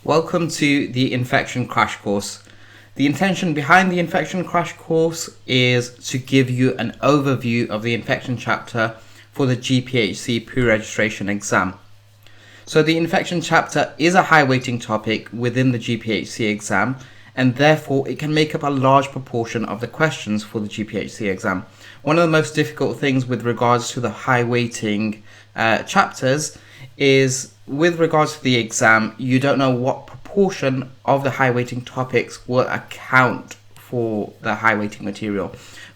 Welcome to the Infection Crash Course. The intention behind the Infection Crash Course is to give you an overview of the infection chapter for the GPhC pre-registration exam. So the infection chapter is a high weighting topic within the GPhC exam, and therefore it can make up a large proportion of the questions for the GPhC exam. One of the most difficult things with regards to the high weighting chapters is with regards to the exam, you don't know what proportion of the high weighting topics will account for the high weighting material.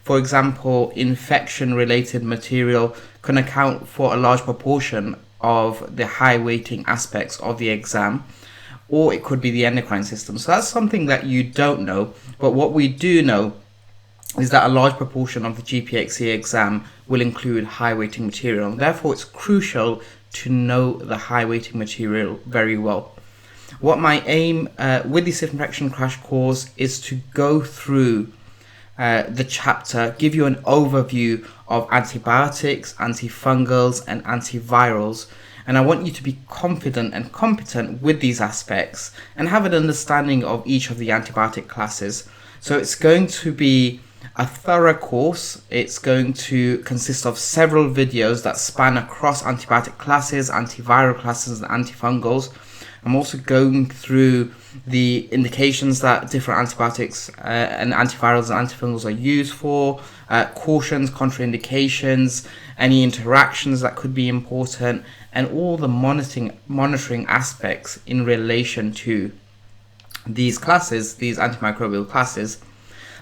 For example, infection related material can account for a large proportion of the high weighting aspects of the exam, or it could be the endocrine system. So that's something that you don't know, but what we do know is that a large proportion of the GPhC exam will include high weighting material. Therefore, it's crucial to know the high weighting material very well. What my aim with this infection crash course is to go through the chapter, give you an overview of antibiotics, antifungals and antivirals, and I want you to be confident and competent with these aspects and have an understanding of each of the antibiotic classes. So it's going to be a thorough course. It's going to consist of several videos that span across antibiotic classes, antiviral classes and antifungals. I'm also going through the indications that different antibiotics and antivirals and antifungals are used for, cautions, contraindications, any interactions that could be important, and all the monitoring aspects in relation to these classes, these antimicrobial classes.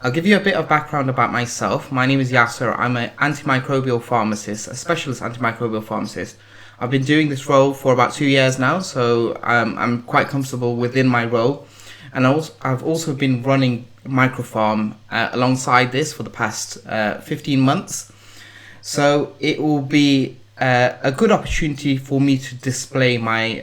I'll give you a bit of background about myself. My name is Yasser. I'm an antimicrobial pharmacist, a specialist antimicrobial pharmacist. I've been doing this role for about 2 years now, so I'm quite comfortable within my role. And I've also been running micropharm alongside this for the past 15 months. So it will be a good opportunity for me to display my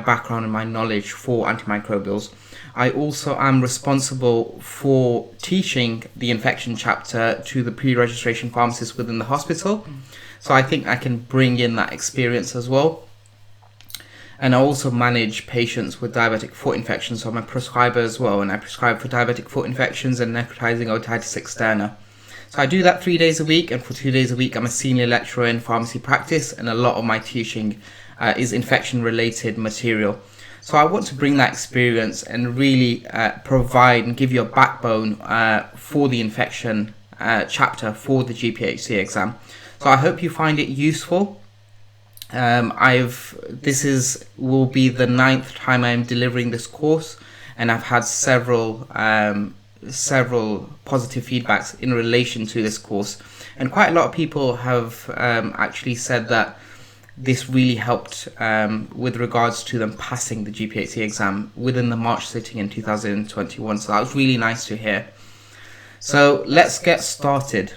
background and my knowledge for antimicrobials. I also am responsible for teaching the infection chapter to the pre-registration pharmacists within the hospital. So I think I can bring in that experience as well. And I also manage patients with diabetic foot infections. So I'm a prescriber as well, and I prescribe for diabetic foot infections and necrotizing otitis externa. So I do that 3 days a week, and for 2 days a week I'm a senior lecturer in pharmacy practice, and a lot of my teaching is infection related material. So I want to bring that experience and really provide and give you a backbone for the infection chapter for the GPhC exam. So I hope you find it useful. This will be the 9th time I am delivering this course, and I've had several positive feedbacks in relation to this course, and quite a lot of people have actually said that this really helped with regards to them passing the GPhC exam within the March sitting in 2021. So that was really nice to hear. So let's get started.